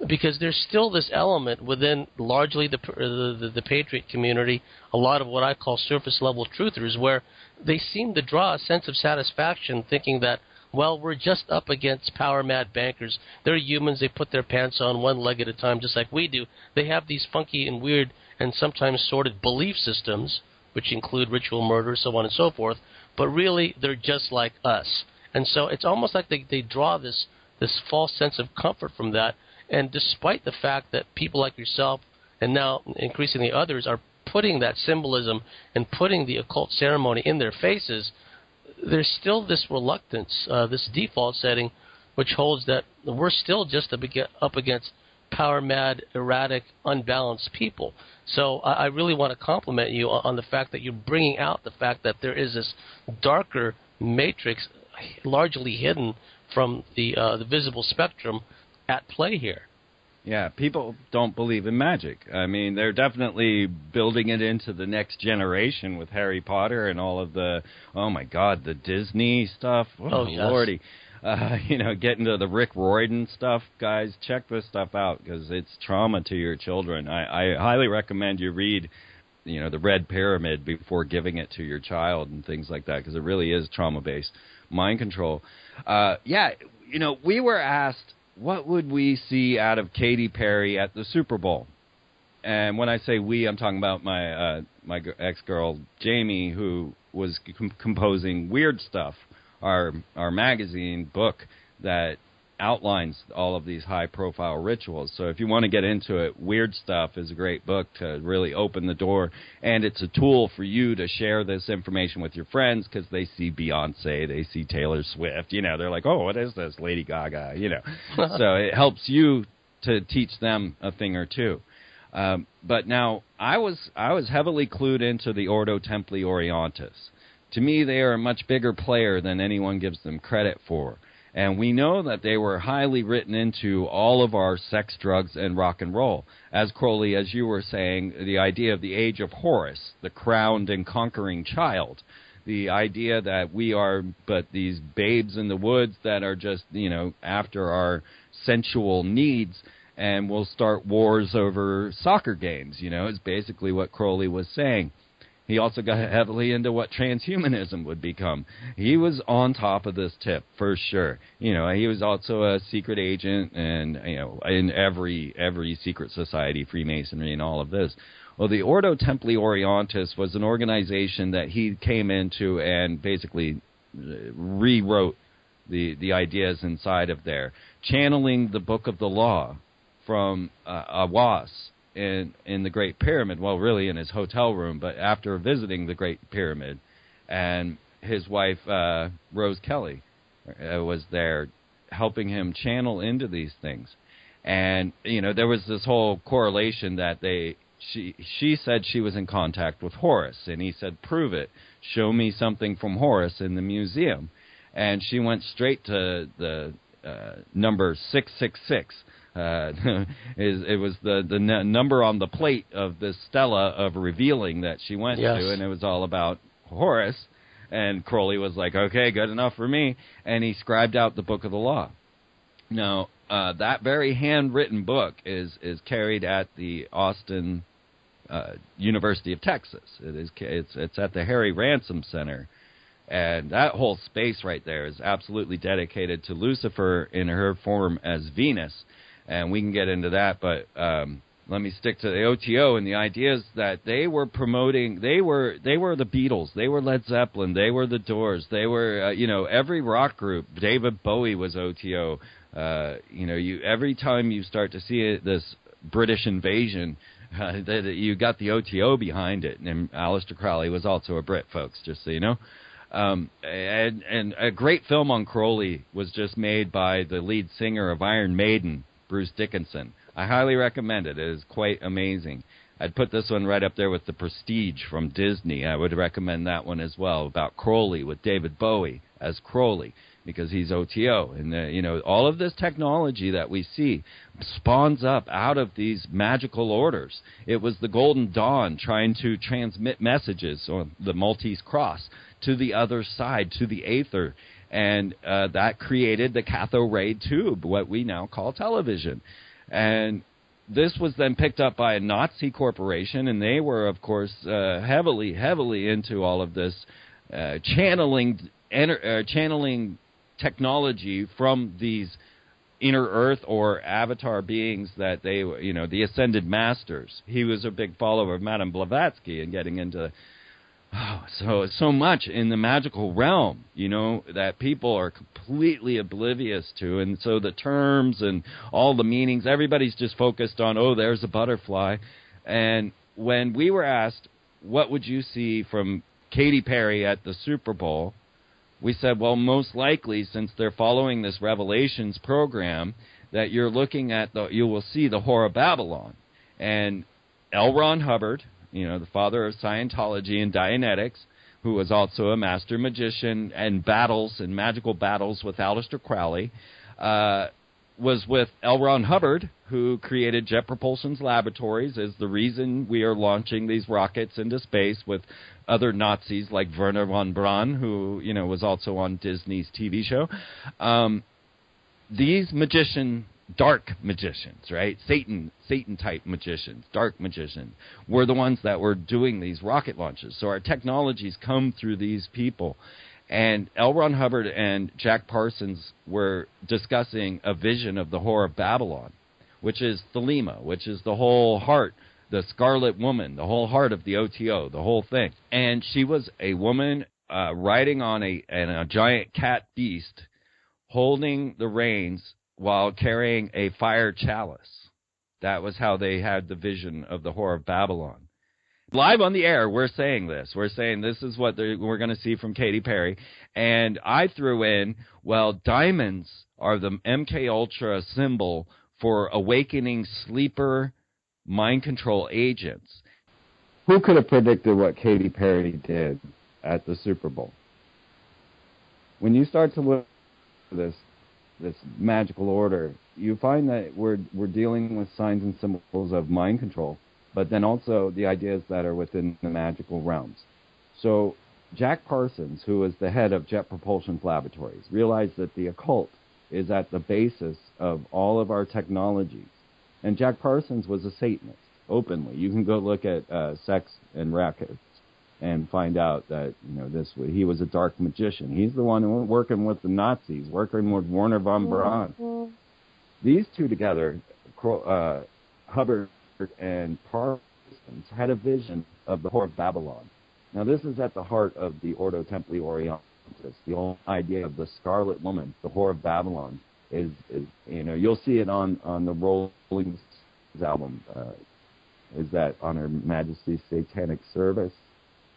B: Because there's still this element within largely the Patriot community, a lot of what I call surface-level truthers, where they seem to draw a sense of satisfaction thinking that, well, we're just up against power-mad bankers. They're humans. They put their pants on one leg at a time just like we do. They have these funky and weird and sometimes sordid belief systems, which include ritual murder, so on and so forth, but really they're just like us. And so it's almost like they draw this false sense of comfort from that. And despite the fact that people like yourself and now increasingly others are putting that symbolism and putting the occult ceremony in their faces, there's still this reluctance, this default setting, which holds that we're still just up against power-mad, erratic, unbalanced people. So I really want to compliment you on the fact that you're bringing out the fact that there is this darker matrix largely hidden from the visible spectrum at play here.
C: Yeah, people don't believe in magic. I mean, they're definitely building it into the next generation with Harry Potter and all of the, oh my God, the Disney stuff. Oh,
B: yes.
C: Lordy. Getting to the Rick Riordan stuff, guys, check this stuff out because it's trauma to your children. I highly recommend you read, the Red Pyramid before giving it to your child and things like that because it really is trauma-based. Mind control. We were asked, what would we see out of Katy Perry at the Super Bowl? And when I say we, I'm talking about my ex-girl, Jamie, who was composing Weird Stuff, our magazine book that outlines all of these high-profile rituals. So if you want to get into it, Weird Stuff is a great book to really open the door, and it's a tool for you to share this information with your friends because they see Beyonce, they see Taylor Swift, they're like, oh, what is this, Lady Gaga, So it helps you to teach them a thing or two. But now, I was heavily clued into the Ordo Templi Orientis. To me, they are a much bigger player than anyone gives them credit for. And we know that they were highly written into all of our sex, drugs, and rock and roll. As Crowley, as you were saying, the idea of the age of Horus, the crowned and conquering child, the idea that we are but these babes in the woods that are just, after our sensual needs, and we'll start wars over soccer games, is basically what Crowley was saying. He also got heavily into what transhumanism would become. He was on top of this tip, for sure. He was also a secret agent and, in every secret society, Freemasonry and all of this. Well, the Ordo Templi Orientis was an organization that he came into and basically rewrote the ideas inside of there, channeling the Book of the Law from Awas, in the Great Pyramid, well, really in his hotel room, but after visiting the Great Pyramid, and his wife, Rose Kelly, was there helping him channel into these things. And, there was this whole correlation that she said she was in contact with Horus, and he said, prove it. Show me something from Horus in the museum. And she went straight to the number 666, It was the number on the plate of this stela of revealing that she went to, and it was all about Horus. And Crowley was like, okay, good enough for me. And he scribed out the Book of the Law. Now, that very handwritten book is carried at the Austin University of Texas. It's at the Harry Ransom Center. And that whole space right there is absolutely dedicated to Lucifer in her form as Venus. And we can get into that, but let me stick to the O.T.O. and the ideas that they were promoting. They were the Beatles. They were Led Zeppelin. They were the Doors. They were, every rock group. David Bowie was O.T.O. Every time you start to see this British invasion, you got the O.T.O. behind it. And Aleister Crowley was also a Brit, folks, just so you know. And a great film on Crowley was just made by the lead singer of Iron Maiden, Bruce Dickinson. I highly recommend it. It is quite amazing. I'd put this one right up there with The Prestige from Disney. I would recommend that one as well, about Crowley with David Bowie as Crowley, because he's O.T.O. And, all of this technology that we see spawns up out of these magical orders. It was the Golden Dawn trying to transmit messages on the Maltese Cross to the other side, to the aether. And that created the cathode ray tube, what we now call television. And this was then picked up by a Nazi corporation, and they were, of course, heavily into all of this channeling technology from these inner earth or avatar beings that they, the ascended masters. He was a big follower of Madame Blavatsky and getting into so much in the magical realm, that people are completely oblivious to. And so the terms and all the meanings, everybody's just focused on, there's a butterfly. And when we were asked, what would you see from Katy Perry at the Super Bowl, we said, well, most likely, since they're following this Revelations program, that you're looking at you will see the Whore of Babylon. And L. Ron Hubbard, the father of Scientology and Dianetics, who was also a master magician and magical battles with Aleister Crowley, was with L. Ron Hubbard, who created Jet Propulsion's laboratories, is the reason we are launching these rockets into space with other Nazis like Werner von Braun, who was also on Disney's TV show. These dark magicians, right? Satan-type magicians, dark magicians, were the ones that were doing these rocket launches. So our technologies come through these people. And L. Ron Hubbard and Jack Parsons were discussing a vision of the Whore of Babylon, which is Thelema, which is the whole heart, the Scarlet Woman, the whole heart of the O.T.O., the whole thing. And she was a woman riding on a giant cat beast, holding the reins while carrying a fire chalice. That was how they had the vision of the Whore of Babylon. Live on the air, we're saying this. We're saying this is what we're going to see from Katy Perry. And I threw in, diamonds are the MK Ultra symbol for awakening sleeper mind control agents.
D: Who could have predicted what Katy Perry did at the Super Bowl? When you start to look at this magical order, you find that we're dealing with signs and symbols of mind control, but then also the ideas that are within the magical realms. So Jack Parsons, who is the head of Jet Propulsion Laboratories, realized that the occult is at the basis of all of our technologies. And Jack Parsons was a Satanist, openly. You can go look at Sex and Rackets and find out that he was a dark magician. He's the one working with the Nazis, working with Werner von Braun. These two together, Hubbard and Parsons, had a vision of the Whore of Babylon. Now, this is at the heart of the Ordo Templi Orientis. The whole idea of the Scarlet Woman, the Whore of Babylon, is you'll see it on the Rolling Stones album. Is that on Her Majesty's Satanic Service?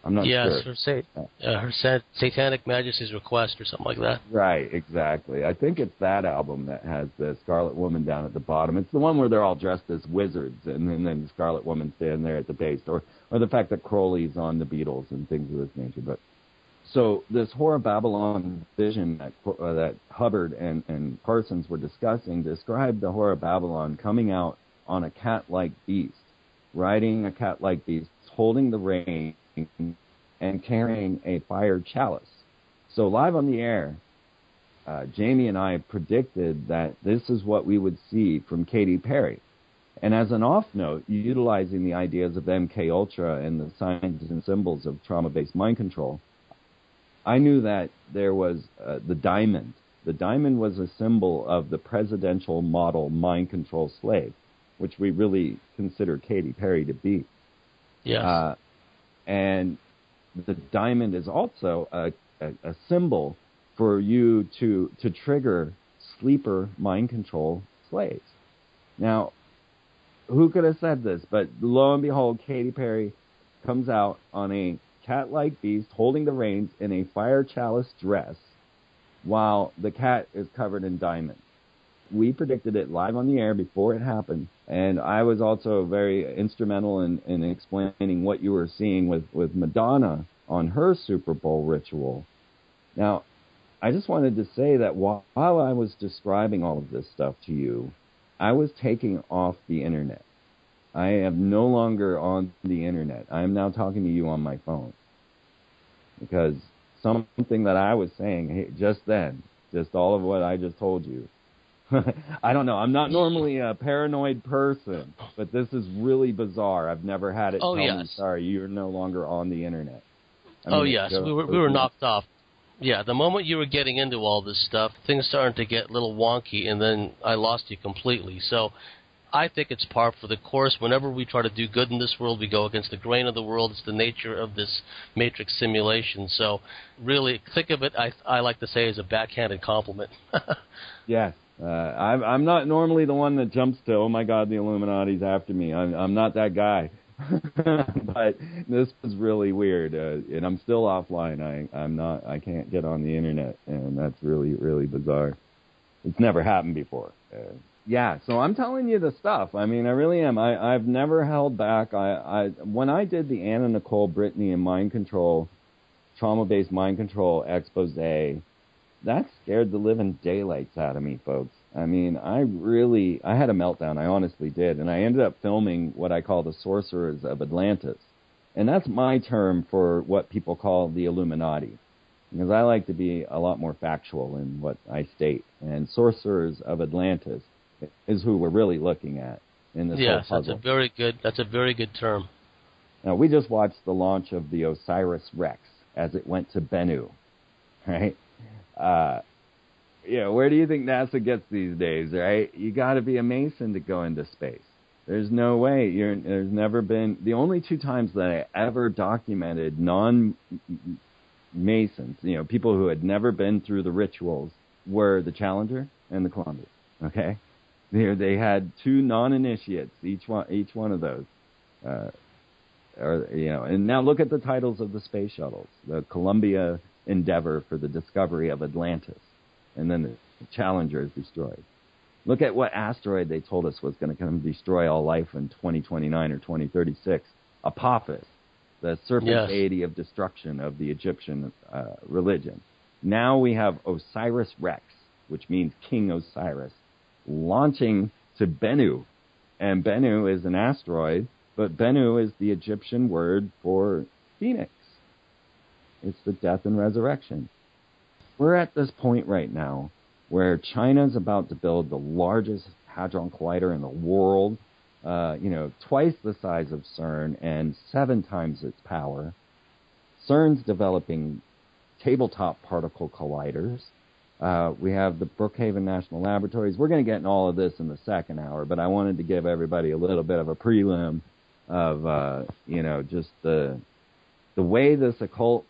D: I'm not sure.
B: Yes, her Satanic Majesty's Request or something like that.
D: Right, exactly. I think it's that album that has the Scarlet Woman down at the bottom. It's the one where they're all dressed as wizards, and then the Scarlet Woman standing there at the base, or the fact that Crowley's on the Beatles and things of this nature. But So this Whore of Babylon vision that Hubbard and Parsons were discussing described the Whore of Babylon coming out on a cat-like beast, riding a cat-like beast, holding the rein, and carrying a fire chalice. So live on the air, Jamie and I predicted that this is what we would see from Katy Perry. And as an off note, utilizing the ideas of MK Ultra and the signs and symbols of trauma-based mind control, I knew that there was the diamond. The diamond was a symbol of the presidential model mind control slave, which we really consider Katy Perry to be.
B: Yes.
D: And the diamond is also a symbol for you to trigger sleeper mind control slaves. Now, who could have said this? But lo and behold, Katy Perry comes out on a cat-like beast holding the reins in a fire chalice dress while the cat is covered in diamonds. We predicted it live on the air before it happened, and I was also very instrumental in explaining what you were seeing with Madonna on her Super Bowl ritual. Now, I just wanted to say that while I was describing all of this stuff to you, I was taking off the internet. I am no longer on the internet. I am now talking to you on my phone. Because something that I was saying just then, just all of what I just told you, I don't know. I'm not normally a paranoid person, but this is really bizarre. I've never had it tell me, sorry, you're no longer on the internet.
B: Yes. We were knocked off. Yeah, the moment you were getting into all this stuff, things started to get a little wonky, and then I lost you completely. So I think it's par for the course. Whenever we try to do good in this world, we go against the grain of the world. It's the nature of this matrix simulation. So really, think of it, I like to say, as a backhanded compliment.
D: Yes. I'm not normally the one that jumps to, oh, my God, the Illuminati's after me. I'm not that guy. But this was really weird, and I'm still offline. I can't get on the internet, and that's really, really bizarre. It's never happened before. Yeah, so I'm telling you the stuff. I mean, I really am. I've never held back. When I did the Anna Nicole Brittany and mind control, trauma-based mind control expose, that scared the living daylights out of me, folks. I mean, I had a meltdown. I honestly did. And I ended up filming what I call the Sorcerers of Atlantis. And that's my term for what people call the Illuminati. Because I like to be a lot more factual in what I state. And Sorcerers of Atlantis is who we're really looking at in this whole puzzle.
B: Yes, that's a very good term.
D: Now, we just watched the launch of the OSIRIS-REx as it went to Bennu, right? Where do you think NASA gets these days, right? You got to be a Mason to go into space. There's no way. There's never been. The only two times that I ever documented non-Masons, people who had never been through the rituals, were the Challenger and the Columbia. Okay, they had two non-initiates, each one of those. And now look at the titles of the space shuttles: the Columbia Endeavor for the discovery of Atlantis, and then the Challenger is destroyed. Look at what asteroid they told us was going to come destroy all life in 2029 or 2036. Apophis, the serpent deity of destruction of the Egyptian religion. Now we have OSIRIS-REx, which means King Osiris, launching to Bennu. And Bennu is an asteroid, but Bennu is the Egyptian word for phoenix. It's the death and resurrection. We're at this point right now where China's about to build the largest hadron collider in the world, twice the size of CERN and 7 times its power. CERN's developing tabletop particle colliders. We have the Brookhaven National Laboratories. We're going to get in all of this in the second hour, but I wanted to give everybody a little bit of a prelim of, just the way this occult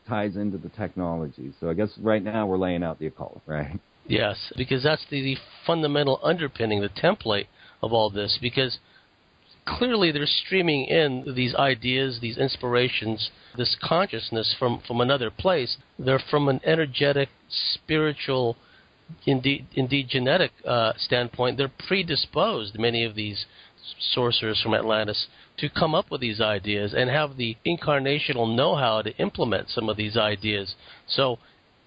D: ties into the technology. So I guess right now we're laying out the occult, right?
B: Yes, because that's the fundamental underpinning, the template of all this, because clearly they're streaming in these ideas, these inspirations, this consciousness from another place. They're from an energetic, spiritual indeed genetic standpoint, they're predisposed, many of these sorcerers from Atlantis, to come up with these ideas and have the incarnational know-how to implement some of these ideas. So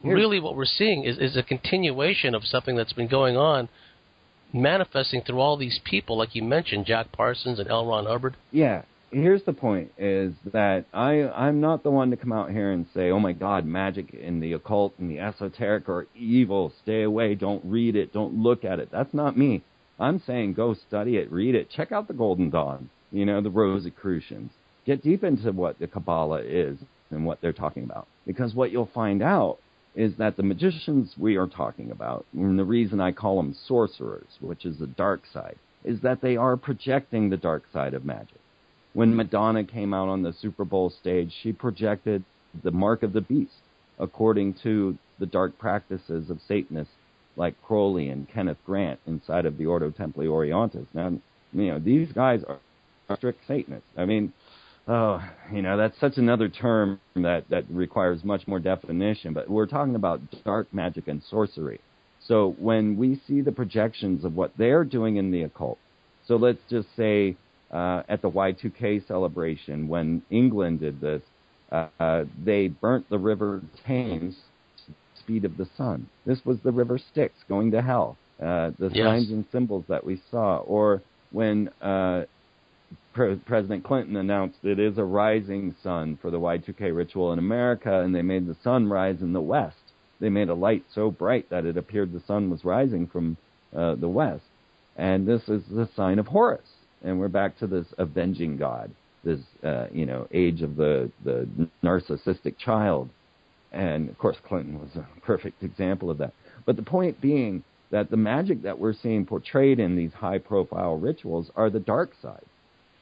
B: really what we're seeing is a continuation of something that's been going on, manifesting through all these people, like you mentioned, Jack Parsons and L. Ron Hubbard.
D: Yeah. Here's the point, is that I'm not the one to come out here and say, oh, my God, magic and the occult and the esoteric are evil. Stay away. Don't read it. Don't look at it. That's not me. I'm saying go study it, read it. Check out the Golden Dawn, the Rosicrucians. Get deep into what the Kabbalah is and what they're talking about. Because what you'll find out is that the magicians we are talking about, and the reason I call them sorcerers, which is the dark side, is that they are projecting the dark side of magic. When Madonna came out on the Super Bowl stage, she projected the mark of the beast according to the dark practices of Satanists like Crowley and Kenneth Grant inside of the Ordo Templi Orientis. Now, these guys are strict Satanists. I mean, that's such another term that requires much more definition, but we're talking about dark magic and sorcery. So when we see the projections of what they're doing in the occult, so let's just say at the Y2K celebration, when England did this, they burnt the River Thames speed of the sun. This was the River Styx going to hell. The signs and symbols that we saw. Or when President Clinton announced it is a rising sun for the Y2K ritual in America, and they made the sun rise in the west. They made a light so bright that it appeared the sun was rising from the west. And this is the sign of Horus. And we're back to this avenging God, this, age of the narcissistic child. And, of course, Clinton was a perfect example of that. But the point being that the magic that we're seeing portrayed in these high-profile rituals are the dark side.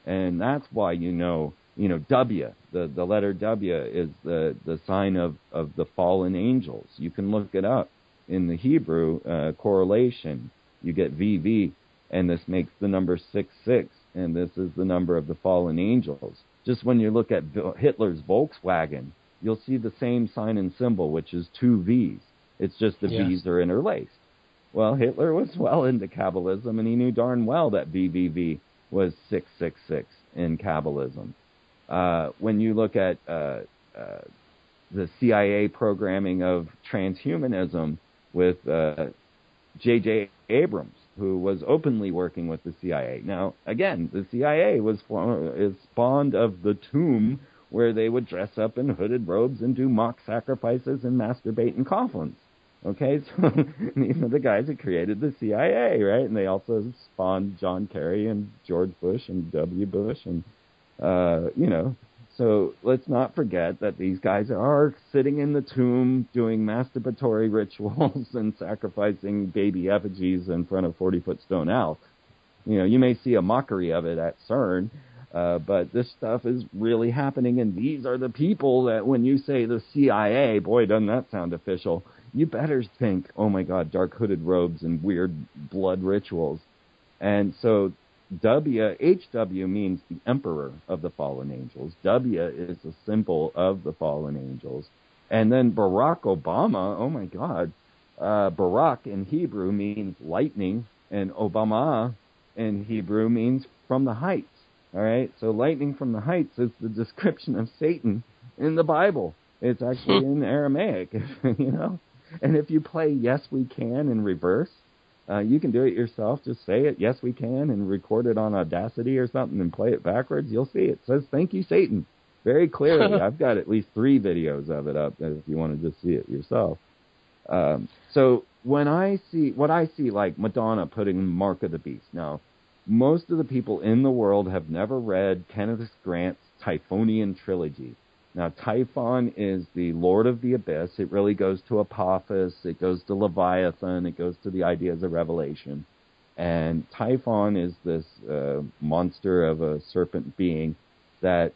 D: And that's why, W, the letter W is the sign of the fallen angels. You can look it up in the Hebrew correlation. You get VV, and this makes the number 66, and this is the number of the fallen angels. Just when you look at Hitler's Volkswagen, you'll see the same sign and symbol, which is two V's. It's just the V's are interlaced. Well, Hitler was well into Kabbalism, and he knew darn well that VVV was 666 in Kabbalism. When you look at the CIA programming of transhumanism with J.J. Abrams, who was openly working with the CIA. Now, again, the CIA is spawned of the tomb, where they would dress up in hooded robes and do mock sacrifices and masturbate in coffins. Okay, so these are the guys who created the CIA, right? And they also spawned John Kerry and George Bush and W. Bush and, So let's not forget that these guys are sitting in the tomb doing masturbatory rituals and sacrificing baby effigies in front of 40-foot stone elk. You may see a mockery of it at CERN, but this stuff is really happening, and these are the people that when you say the CIA, boy, doesn't that sound official, you better think, oh my God, dark hooded robes and weird blood rituals. And so HW means the emperor of the fallen angels. W is the symbol of the fallen angels. And then Barack Obama, oh my God, Barak in Hebrew means lightning, and Obama in Hebrew means from the heights. All right, so lightning from the heights is the description of Satan in the Bible. It's actually in Aramaic, And if you play Yes We Can in reverse, you can do it yourself. Just say it, Yes We Can, and record it on Audacity or something and play it backwards. You'll see it says, thank you, Satan, very clearly. I've got at least 3 videos of it up if you want to just see it yourself. So when I see like Madonna putting Mark of the Beast. Now, most of the people in the world have never read Kenneth Grant's Typhonian trilogy. Now, Typhon is the Lord of the Abyss. It really goes to Apophis. It goes to Leviathan. It goes to the ideas of Revelation. And Typhon is this monster of a serpent being that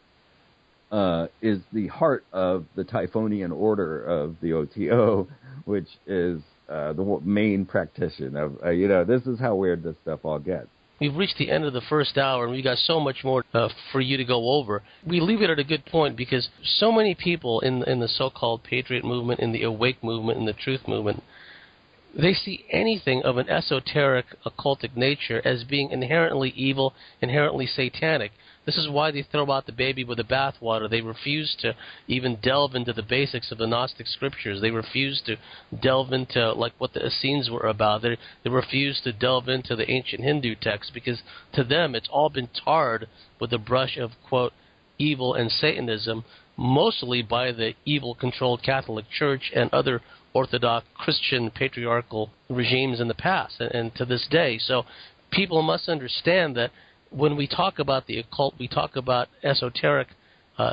D: is the heart of the Typhonian order of the O.T.O, which is the main practitioner of, this is how weird this stuff all gets.
B: We've reached the end of the first hour, and we've got so much more for you to go over. We leave it at a good point because so many people in the so-called Patriot movement, in the Awake movement, in the Truth movement, they see anything of an esoteric, occultic nature as being inherently evil, inherently satanic. This is why they throw out the baby with the bathwater. They refuse to even delve into the basics of the Gnostic scriptures. They refuse to delve into like what the Essenes were about. They refuse to delve into the ancient Hindu texts because to them it's all been tarred with the brush of, quote, evil and Satanism, mostly by the evil-controlled Catholic Church and other Orthodox Christian patriarchal regimes in the past and to this day. So people must understand that when we talk about the occult, we talk about esoteric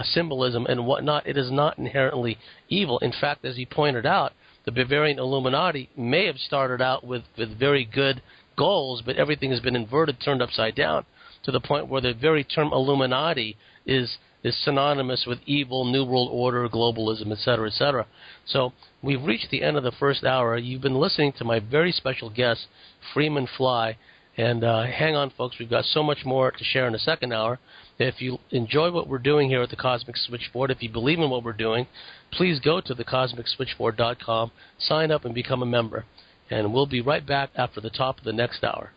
B: symbolism and whatnot. It is not inherently evil. In fact, as he pointed out, the Bavarian Illuminati may have started out with very good goals, but everything has been inverted, turned upside down, to the point where the very term Illuminati is synonymous with evil, New World Order, globalism, etc., etc. So we've reached the end of the first hour. You've been listening to my very special guest, Freeman Fly. And hang on, folks. We've got so much more to share in the second hour. If you enjoy what we're doing here at the Cosmic Switchboard, if you believe in what we're doing, please go to thecosmicswitchboard.com, sign up, and become a member. And we'll be right back after the top of the next hour.